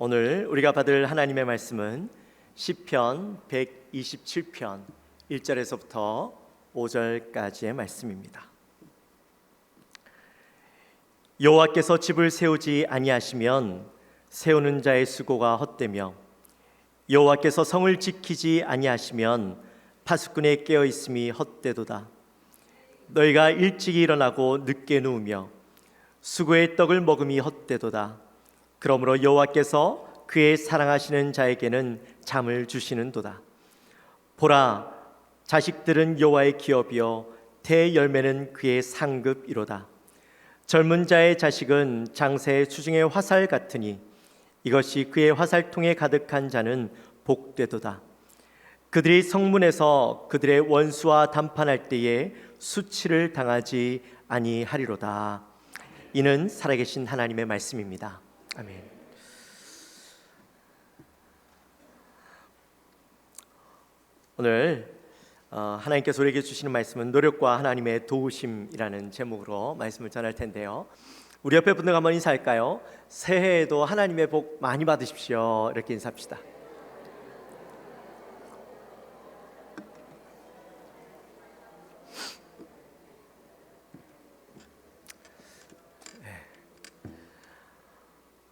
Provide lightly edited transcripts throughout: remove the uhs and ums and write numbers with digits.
오늘 우리가 받을 하나님의 말씀은 시편 127편 1절에서부터 5절까지의 말씀입니다. 여호와께서 집을 세우지 아니하시면 세우는 자의 수고가 헛되며 여호와께서 성을 지키지 아니하시면 파수꾼의 깨어 있음이 헛되도다. 너희가 일찍이 일어나고 늦게 누우며 수고의 떡을 먹음이 헛되도다. 그러므로 여호와께서 그의 사랑하시는 자에게는 잠을 주시는도다. 보라, 자식들은 여호와의 기업이요 대열매는 그의 상급이로다. 젊은 자의 자식은 장새의 수중의 화살 같으니 이것이 그의 화살통에 가득한 자는 복되도다. 그들이 성문에서 그들의 원수와 담판할 때에 수치를 당하지 아니하리로다. 이는 살아계신 하나님의 말씀입니다. 아멘. 오늘 하나님께서 우리에게 주시는 말씀은 노력과 하나님의 도우심이라는 제목으로 말씀을 전할 텐데요. 우리 옆에 분들과 한번 인사할까요? 새해에도 하나님의 복 많이 받으십시오. 이렇게 인사합시다.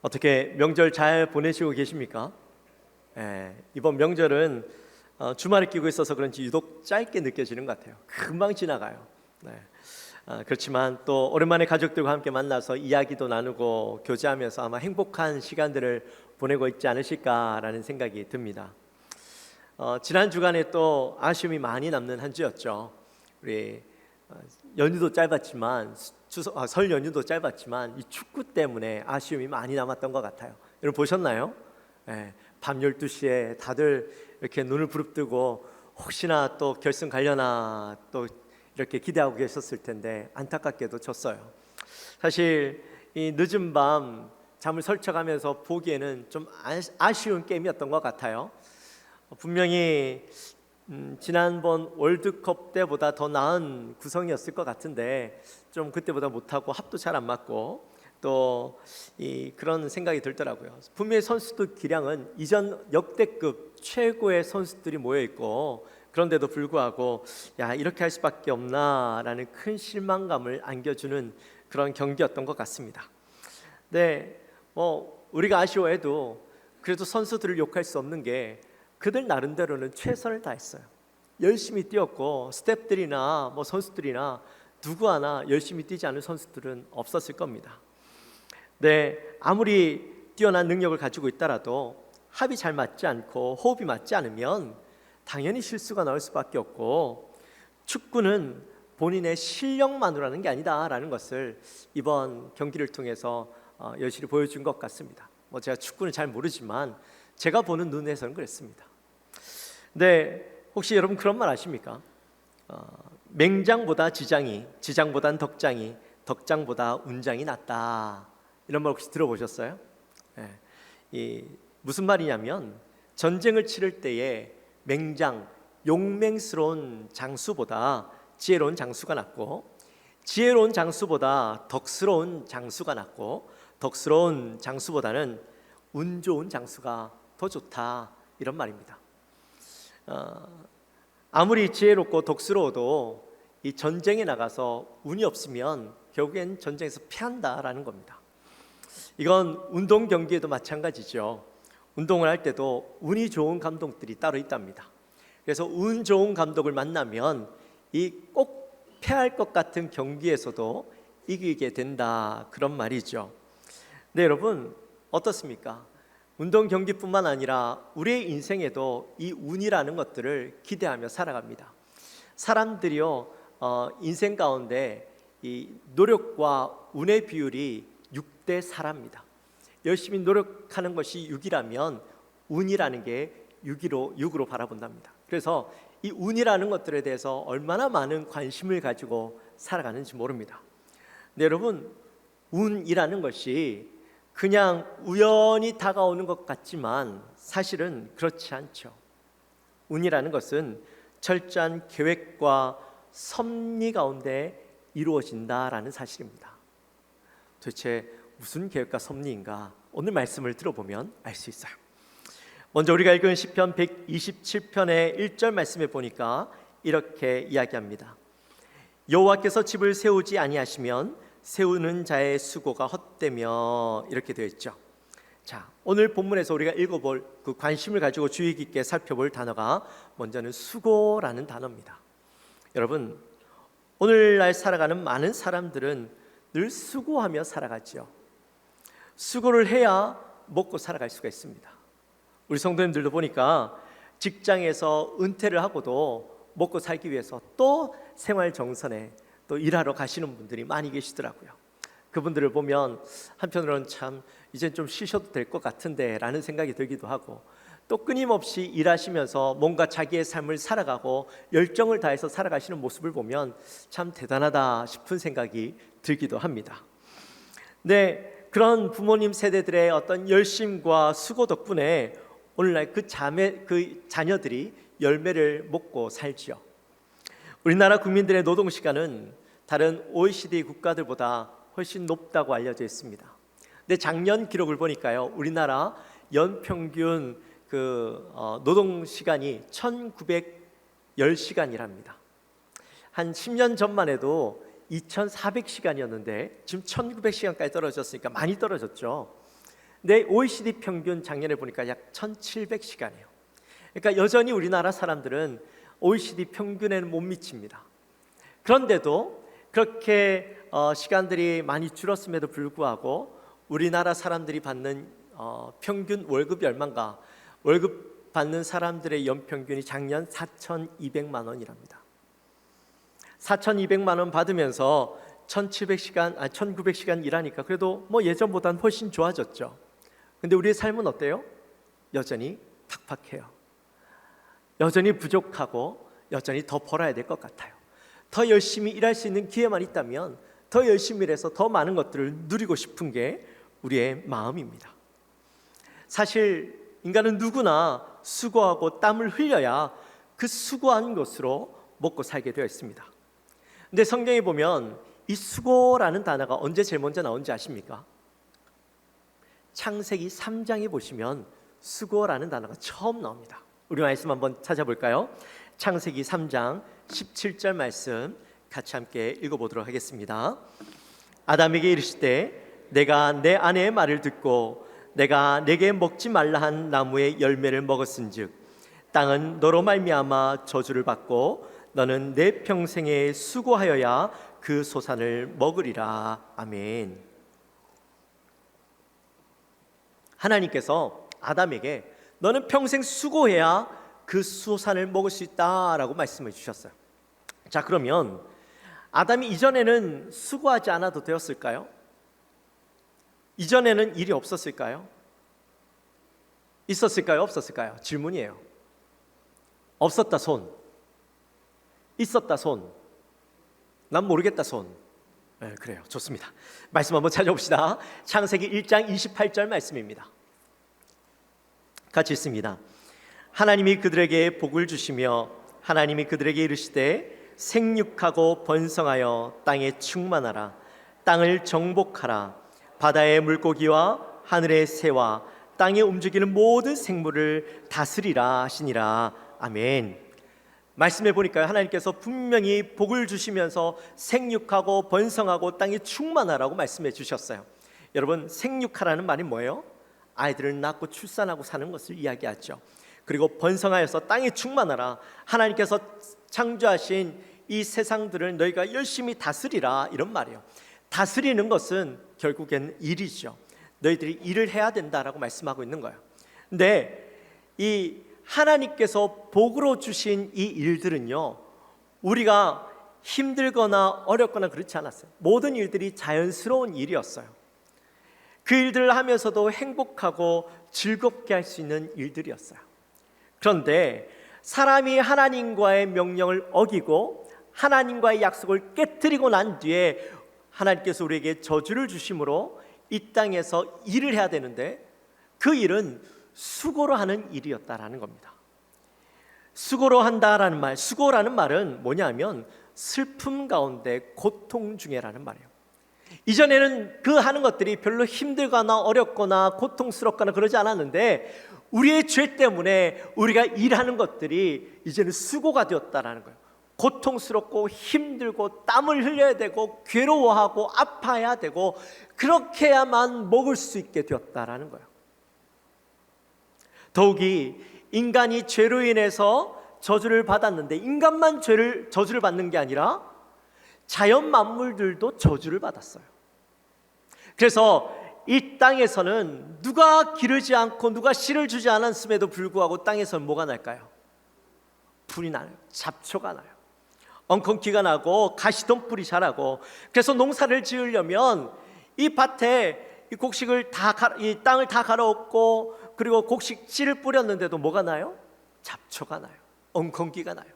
어떻게 명절 잘 보내시고 계십니까? 이번 명절은 주말에 끼고 있어서 그런지 유독 짧게 느껴지는 것 같아요. 금방 지나가요. 그렇지만 또 오랜만에 가족들과 함께 만나서 이야기도 나누고 교제하면서 아마 행복한 시간들을 보내고 있지 않으실까라는 생각이 듭니다. 지난 주간에 또 아쉬움이 많이 남는 한 주였죠. 우리 연휴도 짧았지만 설 연휴도 짧았지만 이 축구 때문에 아쉬움이 많이 남았던 것 같아요. 여러분 보셨나요? 밤 12시에 다들 이렇게 눈을 부릅뜨고 혹시나 또 결승 가려나 또 이렇게 기대하고 계셨을 텐데 안타깝게도 졌어요. 사실 이 늦은 밤 잠을 설쳐가면서 보기에는 좀 아쉬운 게임이었던 것 같아요. 분명히 지난번 월드컵 때보다 더 나은 구성이었을 것 같은데 좀 그때보다 못하고 합도 잘 안 맞고 또 그런 생각이 들더라고요. 분명히 선수들 기량은 이전 역대급 최고의 선수들이 모여 있고 그런데도 불구하고 이렇게 할 수밖에 없나라는 큰 실망감을 안겨주는 그런 경기였던 것 같습니다. 네, 우리가 아쉬워해도 그래도 선수들을 욕할 수 없는 게 그들 나름대로는 최선을 다했어요. 열심히 뛰었고 스태프들이나 선수들이나 누구 하나 열심히 뛰지 않은 선수들은 없었을 겁니다. 네, 아무리 뛰어난 능력을 가지고 있더라도 합이 잘 맞지 않고 호흡이 맞지 않으면 당연히 실수가 나올 수밖에 없고 축구는 본인의 실력만으로 하는 게 아니다라는 것을 이번 경기를 통해서 여실히 보여준 것 같습니다. 제가 축구는 잘 모르지만 제가 보는 눈에서는 그랬습니다. 네, 혹시 여러분 그런 말 아십니까? 맹장보다 지장이, 지장보단 덕장이, 덕장보다 운장이 낫다. 이런 말 혹시 들어보셨어요? 무슨 말이냐면 전쟁을 치를 때에 맹장, 용맹스러운 장수보다 지혜로운 장수가 낫고 지혜로운 장수보다 덕스러운 장수가 낫고 덕스러운 장수보다는 운 좋은 장수가 더 좋다. 이런 말입니다. 아무리 지혜롭고 덕스러워도 이 전쟁에 나가서 운이 없으면 결국엔 전쟁에서 패한다라는 겁니다. 이건 운동 경기에도 마찬가지죠. 운동을 할 때도 운이 좋은 감독들이 따로 있답니다. 그래서 운 좋은 감독을 만나면 이 꼭 패할 것 같은 경기에서도 이기게 된다, 그런 말이죠. 네, 여러분 어떻습니까? 운동 경기뿐만 아니라 우리의 인생에도 이 운이라는 것들을 기대하며 살아갑니다. 사람들이요, 인생 가운데 이 노력과 운의 비율이 6대 4랍니다. 열심히 노력하는 것이 6이라면 운이라는 게 6으로 바라본답니다. 그래서 이 운이라는 것들에 대해서 얼마나 많은 관심을 가지고 살아가는지 모릅니다. 네, 여러분 운이라는 것이 그냥 우연히 다가오는 것 같지만 사실은 그렇지 않죠. 운이라는 것은 철저한 계획과 섭리 가운데 이루어진다라는 사실입니다. 도대체 무슨 계획과 섭리인가? 오늘 말씀을 들어보면 알 수 있어요. 먼저 우리가 읽은 시편 127편의 1절 말씀에 보니까 이렇게 이야기합니다. 여호와께서 집을 세우지 아니하시면 세우는 자의 수고가 헛되며, 이렇게 되어 있죠. 자, 오늘 본문에서 우리가 읽어볼 그 관심을 가지고 주의 깊게 살펴볼 단어가 먼저는 수고라는 단어입니다. 여러분, 오늘날 살아가는 많은 사람들은 늘 수고하며 살아가죠. 수고를 해야 먹고 살아갈 수가 있습니다. 우리 성도님들도 보니까 직장에서 은퇴를 하고도 먹고 살기 위해서 또 생활 정선에 또 일하러 가시는 분들이 많이 계시더라고요. 그분들을 보면 한편으로는 참 이젠 좀 쉬셔도 될 것 같은데 라는 생각이 들기도 하고, 또 끊임없이 일하시면서 뭔가 자기의 삶을 살아가고 열정을 다해서 살아가시는 모습을 보면 참 대단하다 싶은 생각이 들기도 합니다. 네, 그런 부모님 세대들의 어떤 열심과 수고 덕분에 오늘날 그 자녀들이 열매를 먹고 살지요. 우리나라 국민들의 노동 시간은 다른 OECD 국가들보다 훨씬 높다고 알려져 있습니다. 근데 작년 기록을 보니까요, 우리나라 연평균 노동 시간이 1910시간이랍니다. 한 10년 전만 해도 2400시간이었는데 지금 1900시간까지 떨어졌으니까 많이 떨어졌죠. 근데 OECD 평균 작년에 보니까 약 1700시간이에요. 그러니까 여전히 우리나라 사람들은 OECD 평균에는 못 미칩니다. 그런데도 그렇게 시간들이 많이 줄었음에도 불구하고 우리나라 사람들이 받는 평균 월급이 얼마인가? 월급 받는 사람들의 연평균이 작년 4,200만 원이랍니다. 4,200만 원 받으면서 1900시간 일하니까 그래도 뭐 예전보다는 훨씬 좋아졌죠. 근데 우리의 삶은 어때요? 여전히 팍팍해요. 여전히 부족하고 여전히 더 벌어야 될 것 같아요. 더 열심히 일할 수 있는 기회만 있다면 더 열심히 일해서 더 많은 것들을 누리고 싶은 게 우리의 마음입니다. 사실 인간은 누구나 수고하고 땀을 흘려야 그 수고한 것으로 먹고 살게 되어 있습니다. 근데 성경에 보면 이 수고라는 단어가 언제 제일 먼저 나온지 아십니까? 창세기 3장에 보시면 수고라는 단어가 처음 나옵니다. 우리 말씀 한번 찾아볼까요? 창세기 3장 17절 말씀 같이 함께 읽어보도록 하겠습니다. 아담에게 이르시되 내가 내 아내의 말을 듣고 내가 내게 먹지 말라 한 나무의 열매를 먹었은즉 땅은 너로 말미암아 저주를 받고 너는 내 평생에 수고하여야 그 소산을 먹으리라. 아멘. 하나님께서 아담에게 너는 평생 수고해야 그 소산을 먹을 수 있다라고 말씀해 주셨어요. 자, 그러면 아담이 이전에는 수고하지 않아도 되었을까요? 이전에는 일이 없었을까요? 있었을까요? 없었을까요? 질문이에요. 없었다 손, 있었다 손, 난 모르겠다 손. 네, 그래요. 좋습니다. 말씀 한번 찾아봅시다. 창세기 1장 28절 말씀입니다. 같이 읽습니다. 하나님이 그들에게 복을 주시며 하나님이 그들에게 이르시되 생육하고 번성하여 땅에 충만하라. 땅을 정복하라. 바다의 물고기와 하늘의 새와 땅에 움직이는 모든 생물을 다스리라 하시니라. 아멘. 말씀해 보니까요, 하나님께서 분명히 복을 주시면서 생육하고 번성하고 땅이 충만하라고 말씀해 주셨어요. 여러분, 생육하라는 말이 뭐예요? 아이들을 낳고 출산하고 사는 것을 이야기하죠. 그리고 번성하여서 땅이 충만하라. 하나님께서 창조하신 이 세상들을 너희가 열심히 다스리라, 이런 말이에요. 다스리는 것은 결국엔 일이죠. 너희들이 일을 해야 된다라고 말씀하고 있는 거예요. 근데 이 하나님께서 복으로 주신 이 일들은요, 우리가 힘들거나 어렵거나 그렇지 않았어요. 모든 일들이 자연스러운 일이었어요. 그 일들을 하면서도 행복하고 즐겁게 할 수 있는 일들이었어요. 그런데 사람이 하나님과의 명령을 어기고 하나님과의 약속을 깨뜨리고 난 뒤에 하나님께서 우리에게 저주를 주심으로 이 땅에서 일을 해야 되는데 그 일은 수고로 하는 일이었다라는 겁니다. 수고로 한다라는 말, 수고라는 말은 뭐냐면 슬픔 가운데 고통 중에라는 말이에요. 이전에는 그 하는 것들이 별로 힘들거나 어렵거나 고통스럽거나 그러지 않았는데 우리의 죄 때문에 우리가 일하는 것들이 이제는 수고가 되었다라는 거예요. 고통스럽고 힘들고 땀을 흘려야 되고 괴로워하고 아파야 되고 그렇게 해야만 먹을 수 있게 되었다라는 거예요. 더욱이 인간이 죄로 인해서 저주를 받았는데 인간만 저주를 받는 게 아니라 자연 만물들도 저주를 받았어요. 그래서 이 땅에서는 누가 기르지 않고 누가 씨를 주지 않았음에도 불구하고 땅에서는 뭐가 날까요? 불이 나요. 잡초가 나요. 엉겅퀴가 나고 가시덤불이 자라고. 그래서 농사를 지으려면 이 밭에 이 곡식을 이 땅을 다 갈아엎고 그리고 곡식 씨를 뿌렸는데도 뭐가 나요? 잡초가 나요. 엉겅퀴가 나요.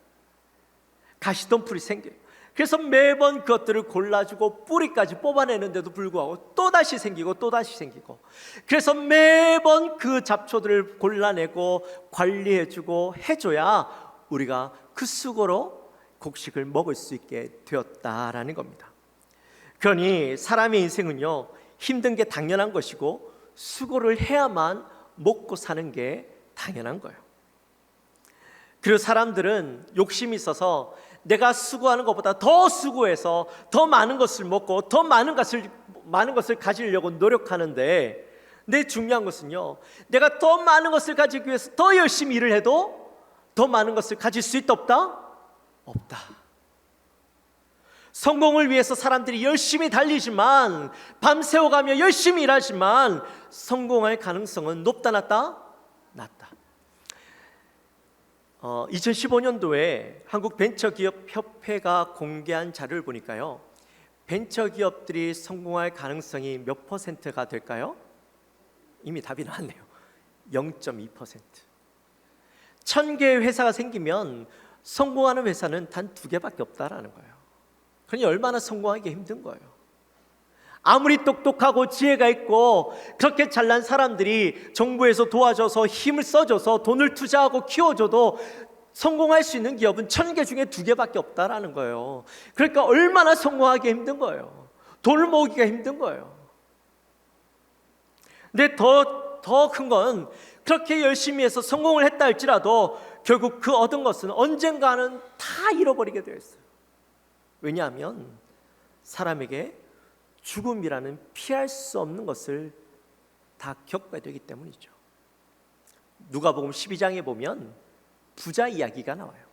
가시덤불이 생겨요. 그래서 매번 그것들을 골라주고 뿌리까지 뽑아내는데도 불구하고 또다시 생기고 또다시 생기고, 그래서 매번 그 잡초들을 골라내고 관리해주고 해줘야 우리가 그 수고로 곡식을 먹을 수 있게 되었다라는 겁니다. 그러니 사람의 인생은요, 힘든 게 당연한 것이고 수고를 해야만 먹고 사는 게 당연한 거예요. 그리고 사람들은 욕심이 있어서 내가 수고하는 것보다 더 수고해서 더 많은 것을 먹고 더 많은 것을 가지려고 노력하는데, 근데 중요한 것은요, 내가 더 많은 것을 가지기 위해서 더 열심히 일을 해도 더 많은 것을 가질 수 있다 없다? 없다. 성공을 위해서 사람들이 열심히 달리지만, 밤새워가며 열심히 일하지만 성공할 가능성은 높다 낮다? 낮다. 2015년도에 한국벤처기업협회가 공개한 자료를 보니까요, 벤처기업들이 성공할 가능성이 몇 퍼센트가 될까요? 이미 답이 나왔네요. 0.2%. 1000개의 회사가 생기면 성공하는 회사는 단 2개밖에 없다라는 거예요. 그러니 얼마나 성공하기 힘든 거예요. 아무리 똑똑하고 지혜가 있고 그렇게 잘난 사람들이 정부에서 도와줘서 힘을 써줘서 돈을 투자하고 키워줘도 성공할 수 있는 기업은 1000개 중에 2개밖에 없다라는 거예요. 그러니까 얼마나 성공하기 힘든 거예요. 돈을 모으기가 힘든 거예요. 근데 더 큰 건, 그렇게 열심히 해서 성공을 했다 할지라도 결국 그 얻은 것은 언젠가는 다 잃어버리게 되어 있어요. 왜냐하면 사람에게 죽음이라는 피할 수 없는 것을 다 겪어야 되기 때문이죠. 누가복음 12장에 보면 부자 이야기가 나와요.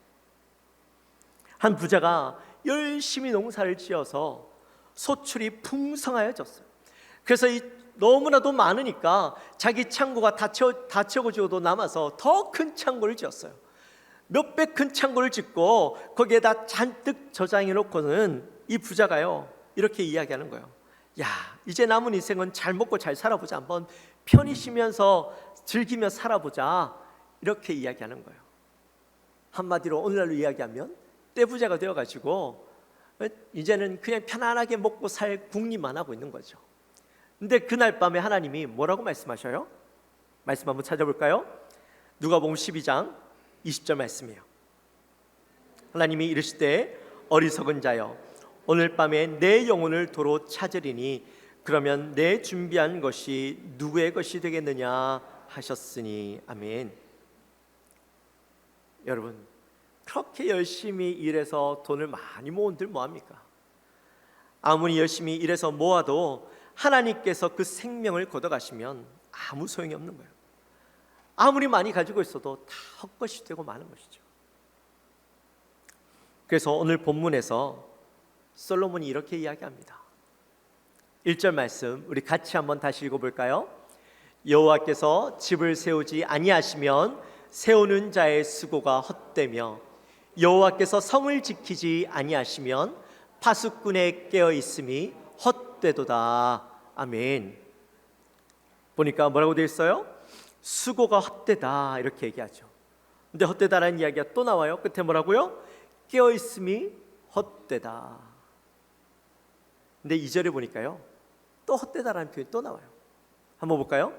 한 부자가 열심히 농사를 지어서 소출이 풍성하여졌어요. 그래서 너무나도 많으니까 자기 창고가 다 채워지고도 남아서 더 큰 창고를 지었어요. 몇백 큰 창고를 짓고 거기에다 잔뜩 저장해 놓고는 이 부자가요, 이렇게 이야기하는 거예요. 야, 이제 남은 인생은 잘 먹고 잘 살아보자. 한번 편히 쉬면서 즐기며 살아보자. 이렇게 이야기하는 거예요. 한마디로 오늘날로 이야기하면 떼부자가 되어가지고 이제는 그냥 편안하게 먹고 살 궁리만 하고 있는 거죠. 근데 그날 밤에 하나님이 뭐라고 말씀하셔요? 말씀 한번 찾아볼까요? 누가복음 12장 20절 말씀이에요. 하나님이 이르시되 어리석은 자여, 오늘 밤에 내 영혼을 도로 찾으리니 그러면 내 준비한 것이 누구의 것이 되겠느냐 하셨으니. 아멘. 여러분, 그렇게 열심히 일해서 돈을 많이 모은들 뭐합니까? 아무리 열심히 일해서 모아도 하나님께서 그 생명을 걷어가시면 아무 소용이 없는 거예요. 아무리 많이 가지고 있어도 다 헛것이 되고 마는 것이죠. 그래서 오늘 본문에서 솔로몬이 이렇게 이야기합니다. 1절 말씀 우리 같이 한번 다시 읽어볼까요? 여호와께서 집을 세우지 아니하시면 세우는 자의 수고가 헛되며 여호와께서 성을 지키지 아니하시면 파수꾼의 깨어 있음이 헛되도다. 아멘. 보니까 뭐라고 되어 있어요? 수고가 헛되다 이렇게 얘기하죠. 근데 헛되다라는 이야기가 또 나와요. 끝에 뭐라고요? 깨어 있음이 헛되다. 근데 2절에 보니까요, 또 헛되다라는 표현이 또 나와요. 한번 볼까요?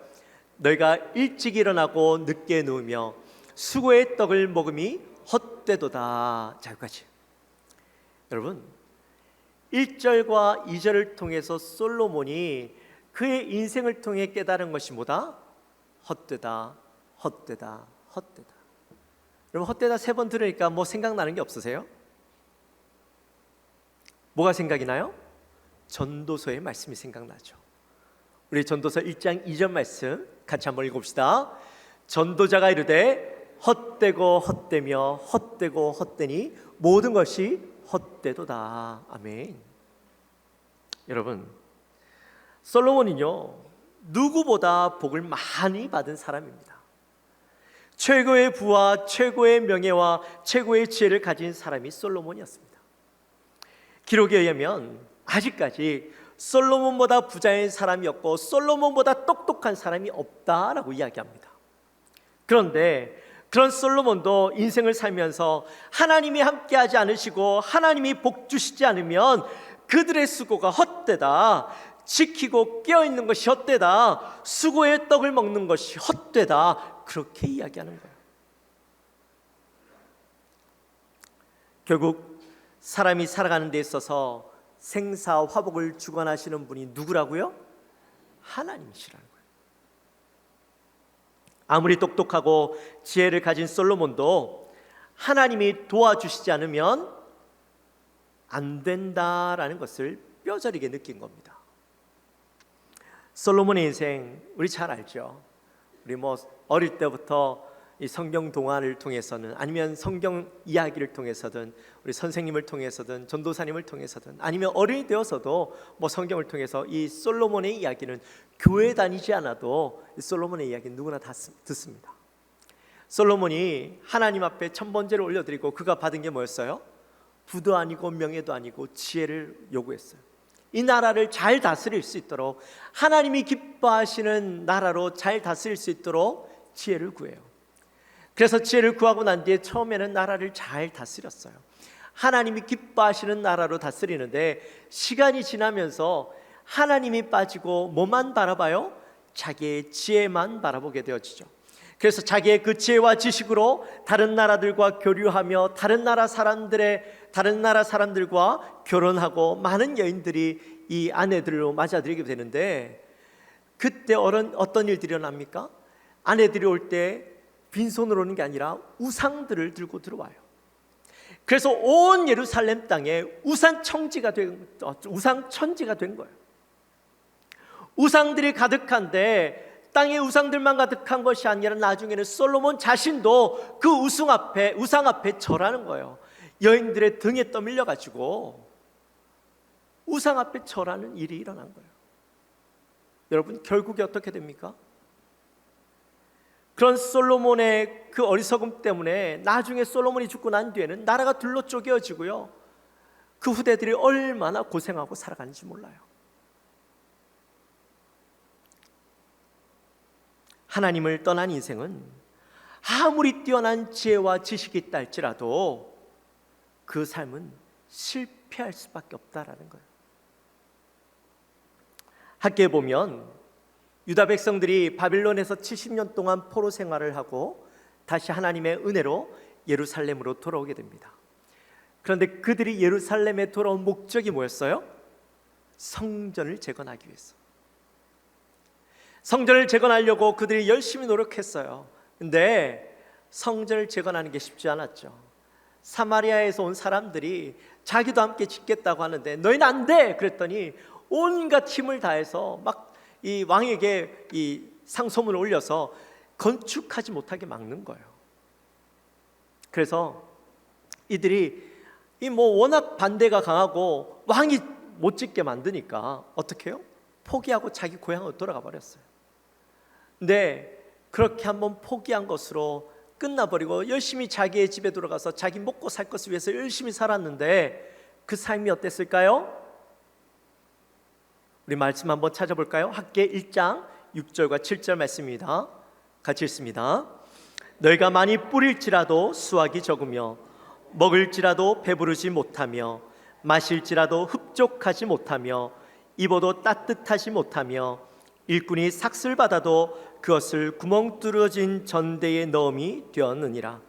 너희가 일찍 일어나고 늦게 누우며 수고의 떡을 먹음이 헛되도다. 자, 여기까지. 여러분, 1절과 2절을 통해서 솔로몬이 그의 인생을 통해 깨달은 것이 뭐다? 헛되다, 헛되다, 헛되다. 여러분, 헛되다 3번 들으니까 뭐 생각나는 게 없으세요? 뭐가 생각이 나요? 전도서의 말씀이 생각나죠. 우리 전도서 1장 2절 말씀 같이 한번 읽읍시다. 전도자가 이르되 헛되고 헛되며 헛되고 헛되니 모든 것이 헛되도다. 아멘. 여러분, 솔로몬은요 누구보다 복을 많이 받은 사람입니다. 최고의 부와 최고의 명예와 최고의 지혜를 가진 사람이 솔로몬이었습니다. 기록에 의하면 아직까지 솔로몬보다 부자인 사람이 없고 솔로몬보다 똑똑한 사람이 없다라고 이야기합니다. 그런데 그런 솔로몬도 인생을 살면서 하나님이 함께하지 않으시고 하나님이 복 주시지 않으면 그들의 수고가 헛되다, 지키고 깨어있는 것이 헛되다, 수고의 떡을 먹는 것이 헛되다, 그렇게 이야기하는 거예요. 결국 사람이 살아가는 데 있어서 생사화복을 주관하시는 분이 누구라고요? 하나님이시라는 거예요. 아무리 똑똑하고 지혜를 가진 솔로몬도 하나님이 도와주시지 않으면 안 된다라는 것을 뼈저리게 느낀 겁니다. 솔로몬의 인생 우리 잘 알죠. 우리 뭐 어릴 때부터 이 성경 동화를 통해서는, 아니면 성경 이야기를 통해서든, 우리 선생님을 통해서든, 전도사님을 통해서든, 아니면 어른이 되어서도 뭐 성경을 통해서 이 솔로몬의 이야기는 교회 다니지 않아도 이 솔로몬의 이야기는 누구나 다 듣습니다. 솔로몬이 하나님 앞에 천번제를 올려드리고 그가 받은 게 뭐였어요? 부도 아니고 명예도 아니고 지혜를 요구했어요. 이 나라를 잘 다스릴 수 있도록, 하나님이 기뻐하시는 나라로 잘 다스릴 수 있도록 지혜를 구해요. 그래서 지혜를 구하고 난 뒤에 처음에는 나라를 잘 다스렸어요. 하나님이 기뻐하시는 나라로 다스리는데 시간이 지나면서 하나님이 빠지고 뭐만 바라봐요? 자기의 지혜만 바라보게 되어지죠. 그래서 자기의 그 지혜와 지식으로 다른 나라들과 교류하며 다른 나라 사람들과 결혼하고 많은 여인들이 이 아내들로 맞아들이게 되는데, 그때 어떤 일들이 일어납니까? 아내들이 올 때 빈손으로 오는 게 아니라 우상들을 들고 들어와요. 그래서 온 예루살렘 땅에 우상천지가 된 거예요. 우상들이 가득한데 땅에 우상들만 가득한 것이 아니라 나중에는 솔로몬 자신도 그 우상 앞에 절하는 거예요. 여인들의 등에 떠밀려 가지고 우상 앞에 절하는 일이 일어난 거예요. 여러분, 결국에 어떻게 됩니까? 그런 솔로몬의 그 어리석음 때문에 나중에 솔로몬이 죽고 난 뒤에는 나라가 둘로 쪼개어지고요, 그 후대들이 얼마나 고생하고 살아가는지 몰라요. 하나님을 떠난 인생은 아무리 뛰어난 지혜와 지식이 있다 할지라도 그 삶은 실패할 수밖에 없다라는 거예요. 학계에 보면 유다 백성들이 바빌론에서 70년 동안 포로 생활을 하고 다시 하나님의 은혜로 예루살렘으로 돌아오게 됩니다. 그런데 그들이 예루살렘에 돌아온 목적이 뭐였어요? 성전을 재건하기 위해서. 성전을 재건하려고 그들이 열심히 노력했어요. 근데 성전을 재건하는 게 쉽지 않았죠. 사마리아에서 온 사람들이 자기도 함께 짓겠다고 하는데 너희는 안 돼! 그랬더니 온갖 힘을 다해서 막 이 왕에게 이 상소문을 올려서 건축하지 못하게 막는 거예요. 그래서 이들이 워낙 반대가 강하고 왕이 못 짓게 만드니까 어떻게 해요? 포기하고 자기 고향으로 돌아가 버렸어요. 근데 그렇게 한번 포기한 것으로 끝나버리고 열심히 자기의 집에 들어가서 자기 먹고 살 것을 위해서 열심히 살았는데 그 삶이 어땠을까요? 우리 말씀 한번 찾아볼까요? 학계 1장 6절과 7절 말씀입니다. 같이 읽습니다. 너희가 많이 뿌릴지라도 수확이 적으며 먹을지라도 배부르지 못하며 마실지라도 흡족하지 못하며 입어도 따뜻하지 못하며 일꾼이 삭슬 받아도 그것을 구멍 뚫어진 전대에 넣음이 되었느니라.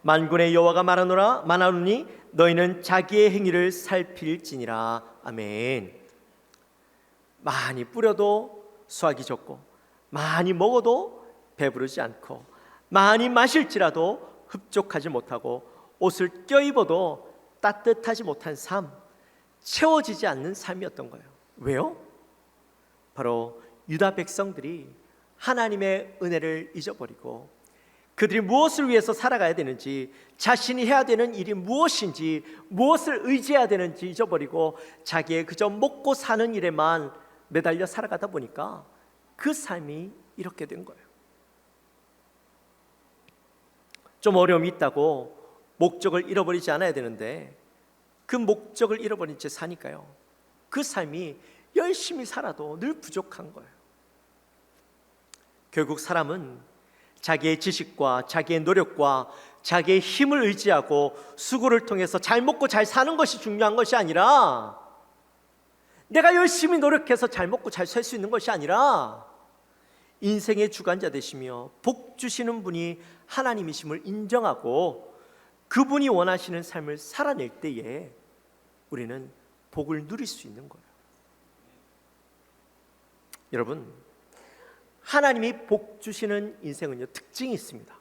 만군의 여호와가 말하노니 너희는 자기의 행위를 살필지니라. 아멘. 많이 뿌려도 수확이 적고, 많이 먹어도 배부르지 않고, 많이 마실지라도 흡족하지 못하고, 옷을 껴입어도 따뜻하지 못한 삶, 채워지지 않는 삶이었던 거예요. 왜요? 바로 유다 백성들이 하나님의 은혜를 잊어버리고, 그들이 무엇을 위해서 살아가야 되는지, 자신이 해야 되는 일이 무엇인지, 무엇을 의지해야 되는지 잊어버리고 자기의 그저 먹고 사는 일에만 매달려 살아가다 보니까 그 삶이 이렇게 된 거예요. 좀 어려움이 있다고 목적을 잃어버리지 않아야 되는데, 그 목적을 잃어버린 채 사니까요, 그 삶이 열심히 살아도 늘 부족한 거예요. 결국 사람은 자기의 지식과 자기의 노력과 자기의 힘을 의지하고 수고를 통해서 잘 먹고 잘 사는 것이 중요한 것이 아니라, 내가 열심히 노력해서 잘 먹고 잘 살 수 있는 것이 아니라, 인생의 주관자 되시며 복 주시는 분이 하나님이심을 인정하고 그분이 원하시는 삶을 살아낼 때에 우리는 복을 누릴 수 있는 거예요. 여러분, 하나님이 복 주시는 인생은요, 특징이 있습니다.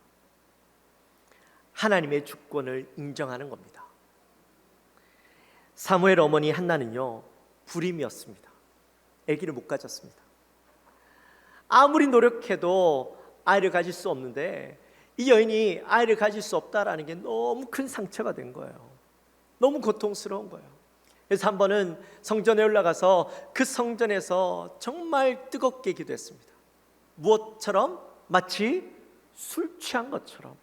하나님의 주권을 인정하는 겁니다. 사무엘 어머니 한나는요, 불임이었습니다. 아기를 못 가졌습니다. 아무리 노력해도 아이를 가질 수 없는데, 이 여인이 아이를 가질 수 없다라는 게 너무 큰 상처가 된 거예요. 너무 고통스러운 거예요. 그래서 한 번은 성전에 올라가서 그 성전에서 정말 뜨겁게 기도했습니다. 무엇처럼? 마치 술 취한 것처럼.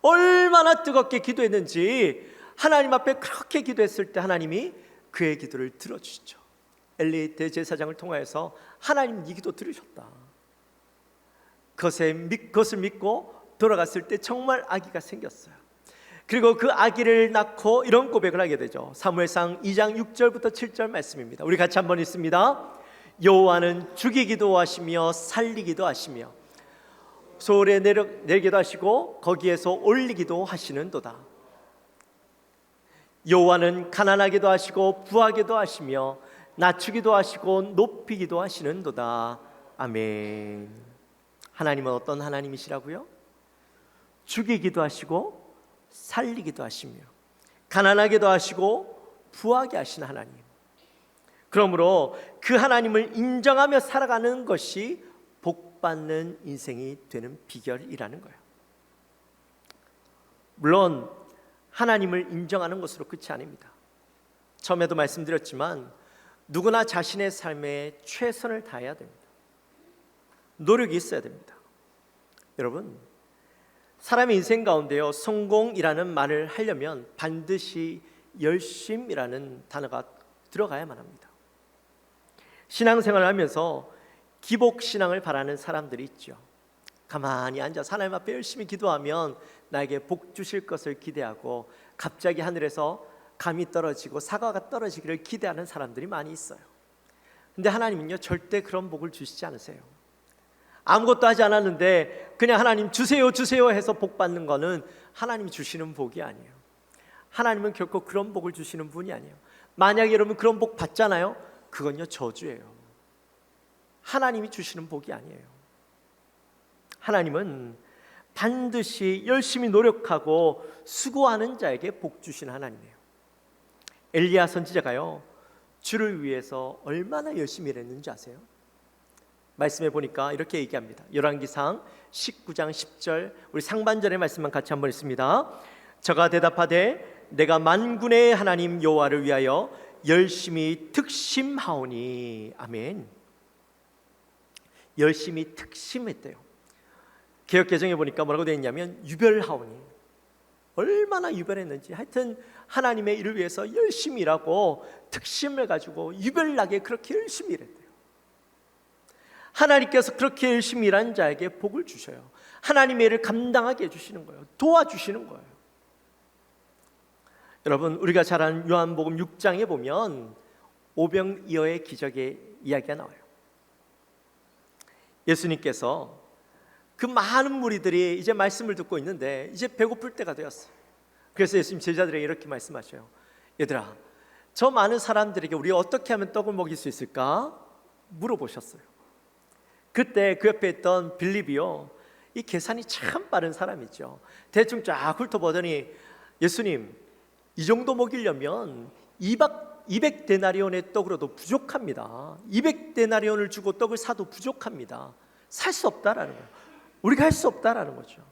얼마나 뜨겁게 기도했는지, 하나님 앞에 그렇게 기도했을 때 하나님이 그의 기도를 들어주시죠. 엘리 대제사장을 통하여서 하나님 이 기도 들으셨다. 그것을 믿고 돌아갔을 때 정말 아기가 생겼어요. 그리고 그 아기를 낳고 이런 고백을 하게 되죠. 사무엘상 2장 6절부터 7절 말씀입니다. 우리 같이 한번 읽습니다. 여호와는 죽이기도 하시며 살리기도 하시며 소홀에 내리기도 하시고 거기에서 올리기도 하시는도다. 여호와는 가난하기도 하시고 부하기도 하시며 낮추기도 하시고 높이기도 하시는도다. 아멘. 하나님은 어떤 하나님이시라고요? 죽이기도 하시고 살리기도 하시며 가난하게도 하시고 부하게 하시는 하나님. 그러므로 그 하나님을 인정하며 살아가는 것이 복받는 인생이 되는 비결이라는 거예요. 물론 하나님을 인정하는 것으로 끝이 아닙니다. 처음에도 말씀드렸지만 누구나 자신의 삶에 최선을 다해야 됩니다. 노력이 있어야 됩니다. 여러분, 사람의 인생 가운데요, 성공이라는 말을 하려면 반드시 열심이라는 단어가 들어가야만 합니다. 신앙생활을 하면서 기복신앙을 바라는 사람들이 있죠. 가만히 앉아서 하나님 앞에 열심히 기도하면 나에게 복 주실 것을 기대하고 갑자기 하늘에서 감이 떨어지고 사과가 떨어지기를 기대하는 사람들이 많이 있어요. 근데 하나님은요, 절대 그런 복을 주시지 않으세요. 아무것도 하지 않았는데 그냥 하나님 주세요 주세요 해서 복 받는 거는 하나님이 주시는 복이 아니에요. 하나님은 결코 그런 복을 주시는 분이 아니에요. 만약에 여러분 그런 복 받잖아요, 그건요 저주예요. 하나님이 주시는 복이 아니에요. 하나님은 반드시 열심히 노력하고 수고하는 자에게 복 주시는 하나님이에요. 엘리야 선지자가요, 주를 위해서 얼마나 열심히 일했는지 아세요? 말씀해 보니까 이렇게 얘기합니다. 열왕기상 19장 10절, 우리 상반절의 말씀만 같이 한번 읽습니다. 저가 대답하되 내가 만군의 하나님 여호와를 위하여 열심히 특심하오니. 아멘. 열심히 특심했대요. 개역개정에 보니까 뭐라고 되어 있냐면 유별하오니. 얼마나 유별했는지, 하여튼 하나님의 일을 위해서 열심히 일하고 특심을 가지고 유별나게 그렇게 열심히 일했대요. 하나님께서 그렇게 열심히 일한 자에게 복을 주셔요. 하나님의 일을 감당하게 해주시는 거예요. 도와주시는 거예요. 여러분, 우리가 잘 아는 요한복음 6장에 보면 오병이어의 기적의 이야기가 나와요. 예수님께서 그 많은 무리들이 이제 말씀을 듣고 있는데 이제 배고플 때가 되었어요. 그래서 예수님 제자들에게 이렇게 말씀하셔요. 얘들아, 저 많은 사람들에게 우리 어떻게 하면 떡을 먹일 수 있을까? 물어보셨어요. 그때 그 옆에 있던 빌립이요, 이 계산이 참 빠른 사람이죠. 대충 쫙 훑어보더니 예수님, 이 정도 먹이려면 200데나리온의 떡으로도 부족합니다. 200데나리온을 주고 떡을 사도 부족합니다. 살 수 없다라는 거예요. 우리가 할 수 없다라는 거죠.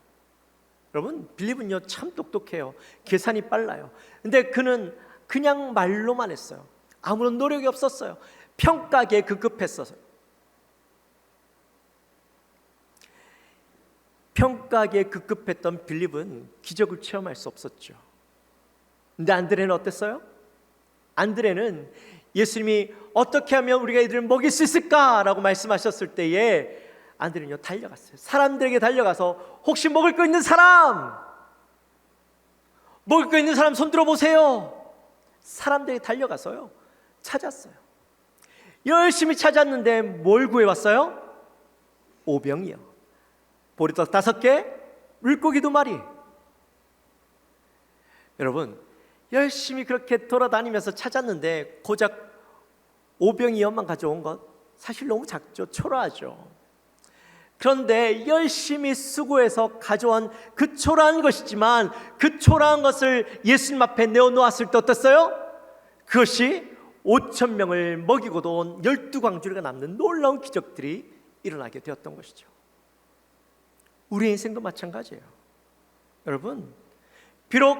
여러분, 빌립은요 참 똑똑해요. 계산이 빨라요. 근데 그는 그냥 말로만 했어요. 아무런 노력이 없었어요. 평가기에 급급했어요. 평가기에 급급했던 빌립은 기적을 체험할 수 없었죠. 근데 안드레는 어땠어요? 안드레는 예수님이 어떻게 하면 우리가 이들을 먹일 수 있을까라고 말씀하셨을 때에 안드레는요 달려갔어요. 사람들에게 달려가서 혹시 먹을 거 있는 사람, 먹을 거 있는 사람 손 들어보세요. 사람들에게 달려가서요 찾았어요. 열심히 찾았는데 뭘 구해왔어요? 오병이요, 보리떡 5개, 물고기 2마리. 여러분, 열심히 그렇게 돌아다니면서 찾았는데 고작 오병이어만 가져온 것 사실 너무 작죠. 초라하죠. 그런데 열심히 수고해서 가져온 그 초라한 것이지만 그 초라한 것을 예수님 앞에 내어놓았을 때 어땠어요? 그것이 5,000명을 먹이고도 온 12광주리가 남는 놀라운 기적들이 일어나게 되었던 것이죠. 우리 인생도 마찬가지예요. 여러분, 비록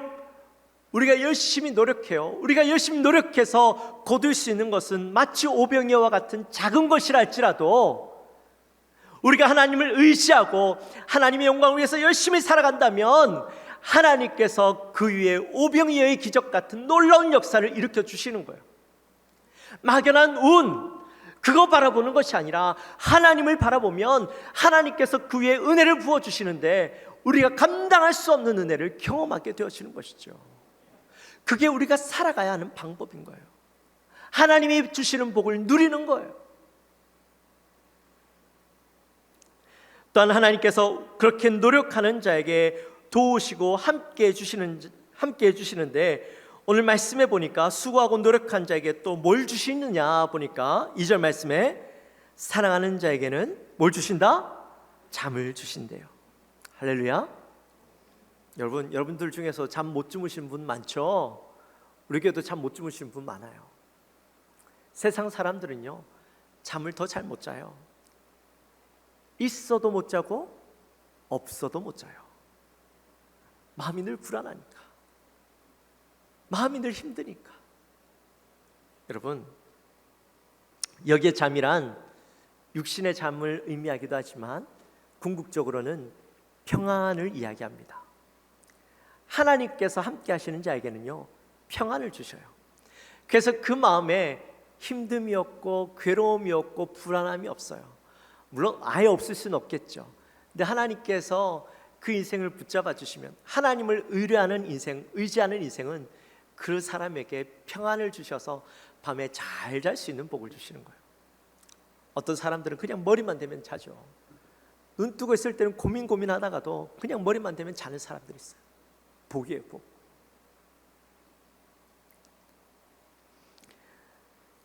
우리가 열심히 노력해요. 우리가 열심히 노력해서 거둘 수 있는 것은 마치 오병이어와 같은 작은 것이라 할지라도 우리가 하나님을 의지하고 하나님의 영광을 위해서 열심히 살아간다면 하나님께서 그 위에 오병이어의 기적 같은 놀라운 역사를 일으켜 주시는 거예요. 막연한 운, 그거 바라보는 것이 아니라 하나님을 바라보면 하나님께서 그 위에 은혜를 부어주시는데 우리가 감당할 수 없는 은혜를 경험하게 되어지는 것이죠. 그게 우리가 살아가야 하는 방법인 거예요. 하나님이 주시는 복을 누리는 거예요. 또한 하나님께서 그렇게 노력하는 자에게 도우시고 함께 해주시는데 오늘 말씀에 보니까 수고하고 노력한 자에게 또 뭘 주시느냐 보니까 2절 말씀에 사랑하는 자에게는 뭘 주신다? 잠을 주신대요. 할렐루야. 여러분들 중에서 잠 못 주무시는 분 많죠? 우리 교회도 잠 못 주무시는 분 많아요. 세상 사람들은요 잠을 더 잘 못 자요. 있어도 못 자고 없어도 못 자요. 마음이 늘 불안하니까, 마음이 늘 힘드니까. 여러분, 여기에 잠이란 육신의 잠을 의미하기도 하지만 궁극적으로는 평안을 이야기합니다. 하나님께서 함께 하시는 자에게는요 평안을 주셔요. 그래서 그 마음에 힘듦이 없고 괴로움이 없고 불안함이 없어요. 물론 아예 없을 수는 없겠죠. 근데 하나님께서 그 인생을 붙잡아 주시면, 하나님을 의뢰하는 인생, 의지하는 인생은 그 사람에게 평안을 주셔서 밤에 잘 잘 수 있는 복을 주시는 거예요. 어떤 사람들은 그냥 머리만 대면 자죠. 눈 뜨고 있을 때는 고민하다가도 그냥 머리만 대면 자는 사람들이 있어요. 복이에요, 복.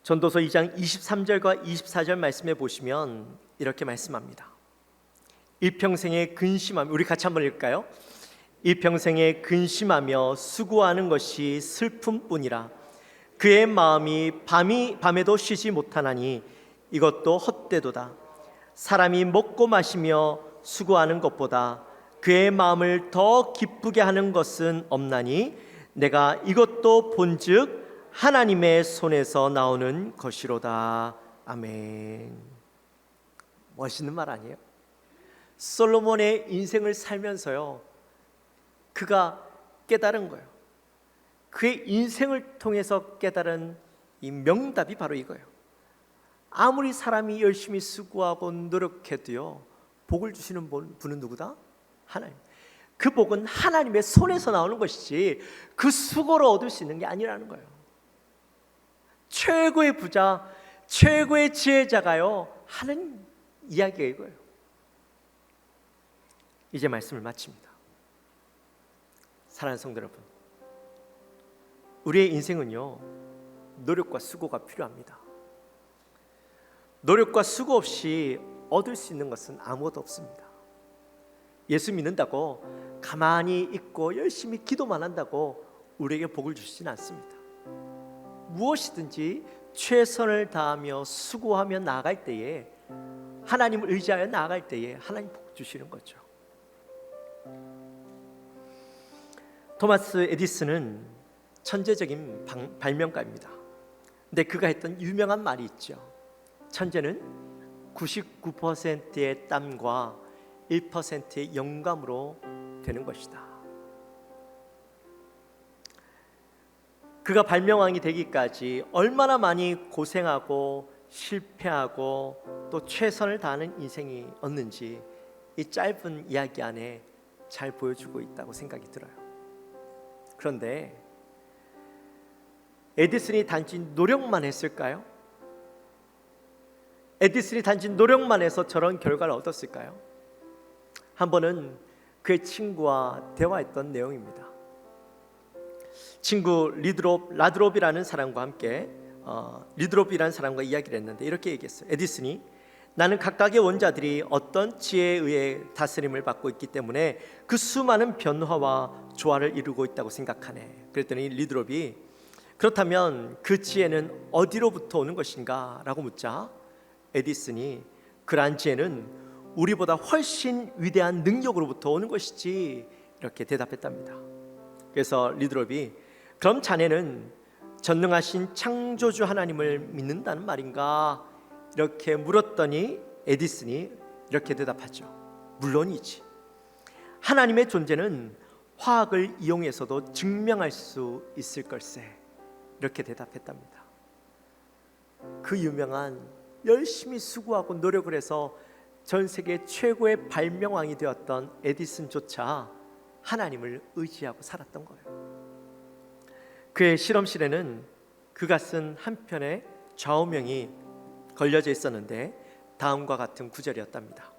전도서 2장 23절과 24절 말씀에 보시면 이렇게 말씀합니다. 일평생에 근심하며, 우리 같이 한번 읽을까요? 일평생에 근심하며 수고하는 것이 슬픔뿐이라. 그의 마음이 밤에도 쉬지 못하나니 이것도 헛되도다. 사람이 먹고 마시며 수고하는 것보다 그의 마음을 더 기쁘게 하는 것은 없나니 내가 이것도 본즉 하나님의 손에서 나오는 것이로다. 아멘. 멋있는 말 아니에요? 솔로몬의 인생을 살면서요 그가 깨달은 거예요. 그의 인생을 통해서 깨달은 이 명답이 바로 이거예요. 아무리 사람이 열심히 수고하고 노력해도요 복을 주시는 분은 누구다? 하나님. 그 복은 하나님의 손에서 나오는 것이지 그 수고로 얻을 수 있는 게 아니라는 거예요. 최고의 부자, 최고의 지혜자가요 하는 이야기가 이거예요. 이제 말씀을 마칩니다. 사랑하는 성도 여러분, 우리의 인생은요, 노력과 수고가 필요합니다. 노력과 수고 없이 얻을 수 있는 것은 아무것도 없습니다. 예수 믿는다고 가만히 있고 열심히 기도만 한다고 우리에게 복을 주시지는 않습니다. 무엇이든지 최선을 다하며 수고하며 나아갈 때에, 하나님을 의지하여 나아갈 때에 하나님 복 주시는 거죠. 토마스 에디슨은 천재적인 발명가입니다. 근데 그가 했던 유명한 말이 있죠. 천재는 99%의 땀과 1%의 영감으로 되는 것이다. 그가 발명왕이 되기까지 얼마나 많이 고생하고 실패하고 또 최선을 다하는 인생이었는지 이 짧은 이야기 안에 잘 보여주고 있다고 생각이 들어요. 그런데 에디슨이 단지 노력만 했을까요? 에디슨이 단지 노력만 해서 저런 결과를 얻었을까요? 한 번은 그의 친구와 대화했던 내용입니다. 친구 라드롭이라는 사람과 함께 리드롭이라는 사람과 이야기를 했는데 이렇게 얘기했어요. 에디슨이 나는 각각의 원자들이 어떤 지혜에 의해 다스림을 받고 있기 때문에 그 수많은 변화와 조화를 이루고 있다고 생각하네. 그랬더니 리드롭이 그렇다면 그 지혜는 어디로부터 오는 것인가? 라고 묻자 에디슨이 그러한 지혜는 우리보다 훨씬 위대한 능력으로부터 오는 것이지, 이렇게 대답했답니다. 그래서 리드롭이 그럼 자네는 전능하신 창조주 하나님을 믿는다는 말인가? 이렇게 물었더니 에디슨이 이렇게 대답하죠. 물론이지. 하나님의 존재는 화학을 이용해서도 증명할 수 있을 걸세. 이렇게 대답했답니다. 그 유명한 열심히 수고하고 노력을 해서 전 세계 최고의 발명왕이 되었던 에디슨조차 하나님을 의지하고 살았던 거예요. 그의 실험실에는 그가 쓴 한 편의 좌우명이 걸려져 있었는데 다음과 같은 구절이었답니다.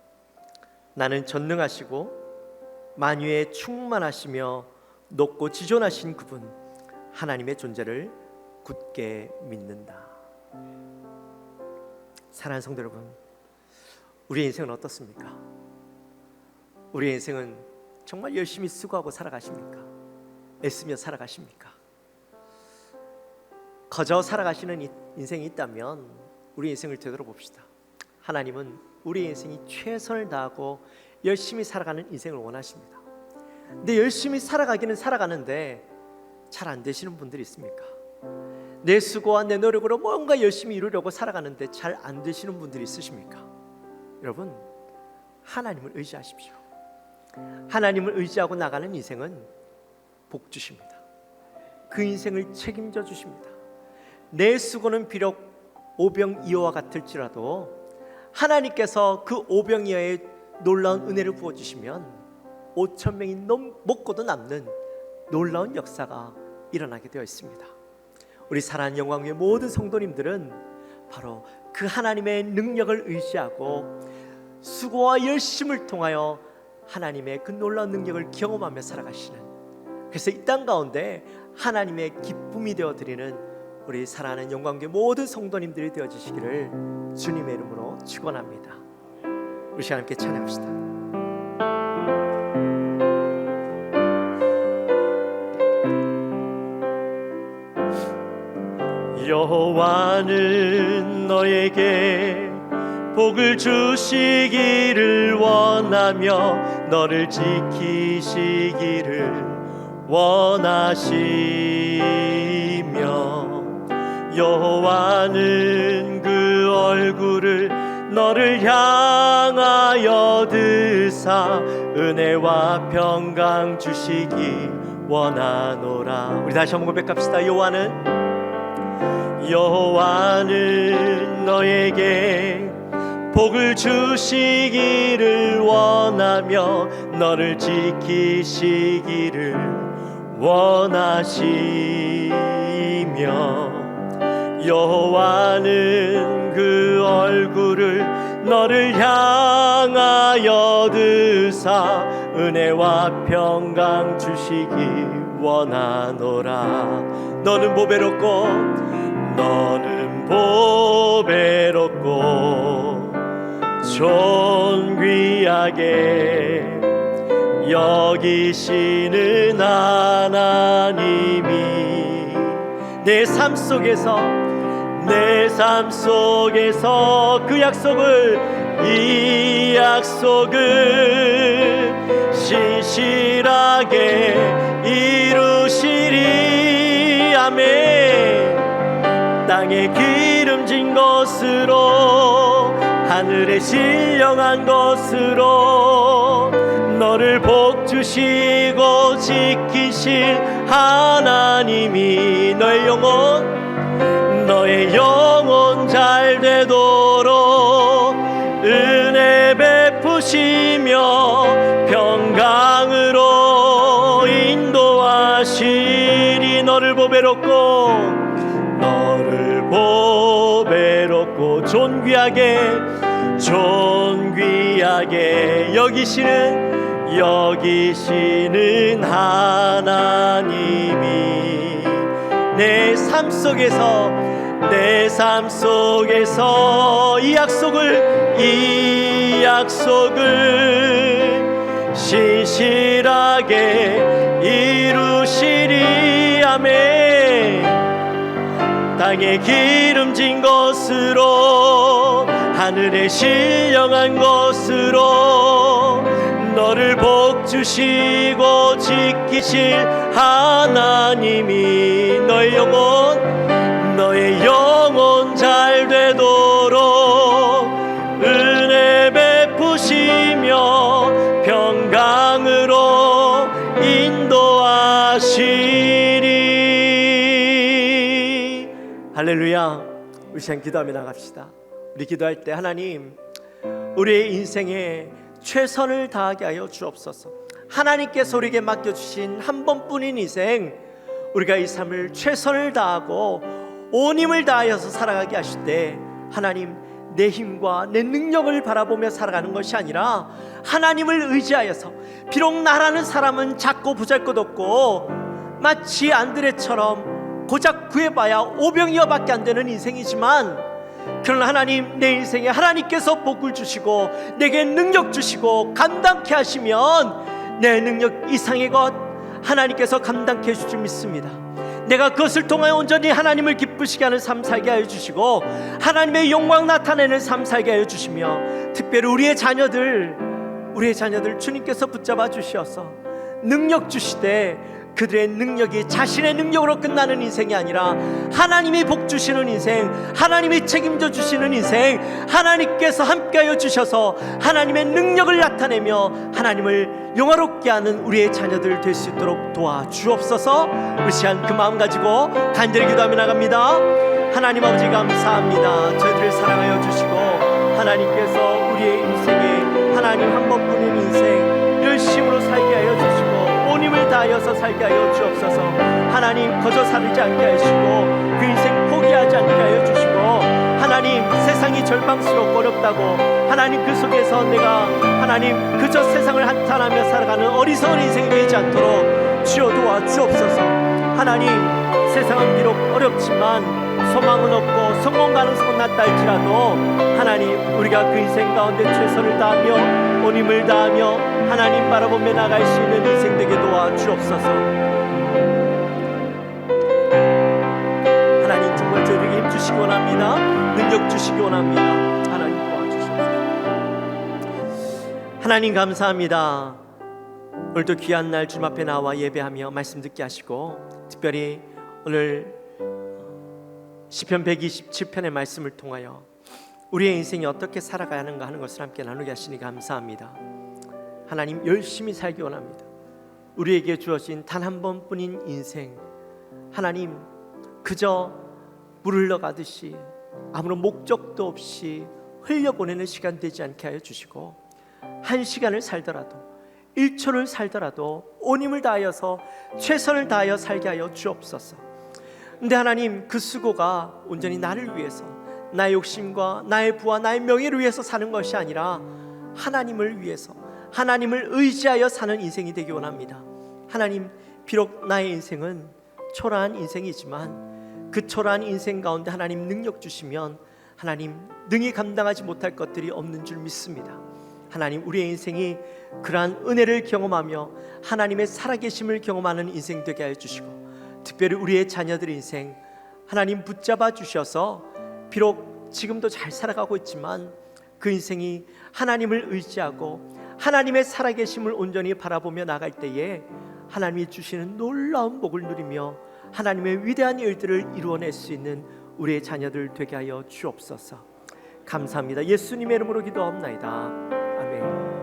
나는 전능하시고 만유에 충만하시며 높고 지존하신 그분 하나님의 존재를 굳게 믿는다. 사랑하는 성도 여러분, 우리의 인생은 어떻습니까? 우리의 인생은 정말 열심히 수고하고 살아가십니까? 애쓰며 살아가십니까? 거저 살아가시는 인생이 있다면 우리 인생을 되돌아봅시다. 하나님은 우리 인생이 최선을 다하고 열심히 살아가는 인생을 원하십니다. 근데 열심히 살아가기는 살아가는데 잘 안 되시는 분들이 있습니까? 내 수고와 내 노력으로 뭔가 열심히 이루려고 살아가는데 잘 안 되시는 분들이 있으십니까? 여러분, 하나님을 의지하십시오. 하나님을 의지하고 나가는 인생은 복 주십니다. 그 인생을 책임져 주십니다. 내 수고는 비록 오병이어와 같을지라도 하나님께서 그 오병이어의 놀라운 은혜를 부어주시면 5,000명이 먹고도 남는 놀라운 역사가 일어나게 되어 있습니다. 우리 사랑하는 영광의 모든 성도님들은 바로 그 하나님의 능력을 의지하고 수고와 열심을 통하여 하나님의 그 놀라운 능력을 경험하며 살아가시는, 그래서 이 땅 가운데 하나님의 기쁨이 되어드리는 우리 사랑하는 영광의 모든 성도님들이 되어주시기를 주님의 이름으로 축원합니다. 우리 시간 함께 찬양합시다. 여호와는 너에게 복을 주시기를 원하며 너를 지키시기를 원하시며 여호와는 그 얼굴을 너를 향하여 드사 은혜와 평강 주시기 원하노라. 우리 다시 한번 고백합시다. 여호와는 너에게 복을 주시기를 원하며 너를 지키시기를 원하시며 여호와는 그 얼굴을 너를 향하여 드사 은혜와 평강 주시기 원하노라. 너는 보배롭고 너는 보배롭고 존귀하게 여기시는 하나님이 내 삶 속에서 그 약속을 이 약속을 신실하게 이루시리. 아멘. 땅에 기름진 것으로 하늘에 신령한 것으로 너를 복주시고 지키실 하나님이 너의 영혼 잘 되도록 은혜 베푸시며 평강으로 인도하시리. 너를 보배롭고 존귀하게 여기시는 하나님이 내 삶 속에서 이 약속을 신실하게 이루시리. 아멘. 땅에 기름진 것으로 하늘에 신령한 것으로 너를 복주시고 지키실 하나님이 너의 영혼 잘 되도록 은혜 베푸시며 평강으로 인도하시리. 할렐루야. 우리 시간 기도하며 나갑시다. 우리 기도할 때 하나님, 우리의 인생에 최선을 다하게 하여 주옵소서. 하나님께서 우리에게 맡겨주신 한 번뿐인 인생, 우리가 이 삶을 최선을 다하고 온 힘을 다하여서 살아가게 하실 때 하나님, 내 힘과 내 능력을 바라보며 살아가는 것이 아니라 하나님을 의지하여서, 비록 나라는 사람은 작고 보잘것없고 마치 안드레처럼 고작 구해봐야 오병이어밖에 안 되는 인생이지만, 그러나 하나님, 내 인생에 하나님께서 복을 주시고 내게 능력 주시고 감당케 하시면 내 능력 이상의 것 하나님께서 감당케 해줄 줄 믿습니다. 내가 그것을 통하여 온전히 하나님을 기쁘시게 하는 삶 살게 하여 주시고 하나님의 영광 나타내는 삶 살게 하여 주시며, 특별히 우리의 자녀들 주님께서 붙잡아 주시어서 능력 주시되 그들의 능력이 자신의 능력으로 끝나는 인생이 아니라 하나님이 복 주시는 인생, 하나님이 책임져 주시는 인생, 하나님께서 함께하여 주셔서 하나님의 능력을 나타내며 하나님을 영화롭게 하는 우리의 자녀들 될 수 있도록 도와주옵소서. 우리 시간 그 마음 가지고 간절히 기도하며 나갑니다. 하나님 아버지, 감사합니다. 저희들을 사랑하여 주시고 하나님께서 우리의 인생에 하나님 한 번뿐인 인생 열심으로 살게 하여 주시고 온 힘을 다하여서 살게 하여 주옵소서. 하나님, 거저 살지 않게 하시고 그 인생 포기하지 않게 하여 주시고, 하나님, 세상이 절망스럽고 어렵다고 하나님 그 속에서 내가 하나님 그저 세상을 한탄하며 살아가는 어리석은 인생이 되지 않도록 주여 도와주옵소서. 하나님, 세상은 비록 어렵지만 소망은 없고 성공 가능성은 낮다 할지라도 하나님, 우리가 그 인생 가운데 최선을 다하며 온 힘을 다하며 하나님 바라보며 나갈 수 있는 인생 되게 도와주옵소서. 하나님, 정말 저희에게 힘 주시기 원합니다. 능력 주시기 원합니다. 하나님 도와주시옵소서. 하나님, 감사합니다. 오늘도 귀한 날 주님 앞에 나와 예배하며 말씀 듣게 하시고, 특별히 오늘 시편 127편의 말씀을 통하여 우리의 인생이 어떻게 살아가야 하는가 하는 것을 함께 나누게 하시니 감사합니다. 하나님, 열심히 살기 원합니다. 우리에게 주어진 단 한 번뿐인 인생, 하나님, 그저 물 흘러가듯이 아무런 목적도 없이 흘려보내는 시간 되지 않게 하여 주시고, 한 시간을 살더라도 1초를 살더라도 온 힘을 다하여서 최선을 다하여 살게 하여 주옵소서. 근데 하나님, 그 수고가 온전히 나를 위해서, 나의 욕심과 나의 부와 나의 명예를 위해서 사는 것이 아니라 하나님을 위해서, 하나님을 의지하여 사는 인생이 되기 원합니다. 하나님, 비록 나의 인생은 초라한 인생이지만 그 초라한 인생 가운데 하나님 능력 주시면 하나님 능히 감당하지 못할 것들이 없는 줄 믿습니다. 하나님, 우리의 인생이 그러한 은혜를 경험하며 하나님의 살아계심을 경험하는 인생 되게 하여 주시고, 특별히 우리의 자녀들의 인생 하나님 붙잡아 주셔서 비록 지금도 잘 살아가고 있지만 그 인생이 하나님을 의지하고 하나님의 살아계심을 온전히 바라보며 나갈 때에 하나님이 주시는 놀라운 복을 누리며 하나님의 위대한 일들을 이루어낼 수 있는 우리의 자녀들 되게 하여 주옵소서. 감사합니다. 예수님의 이름으로 기도합나이다. 아멘.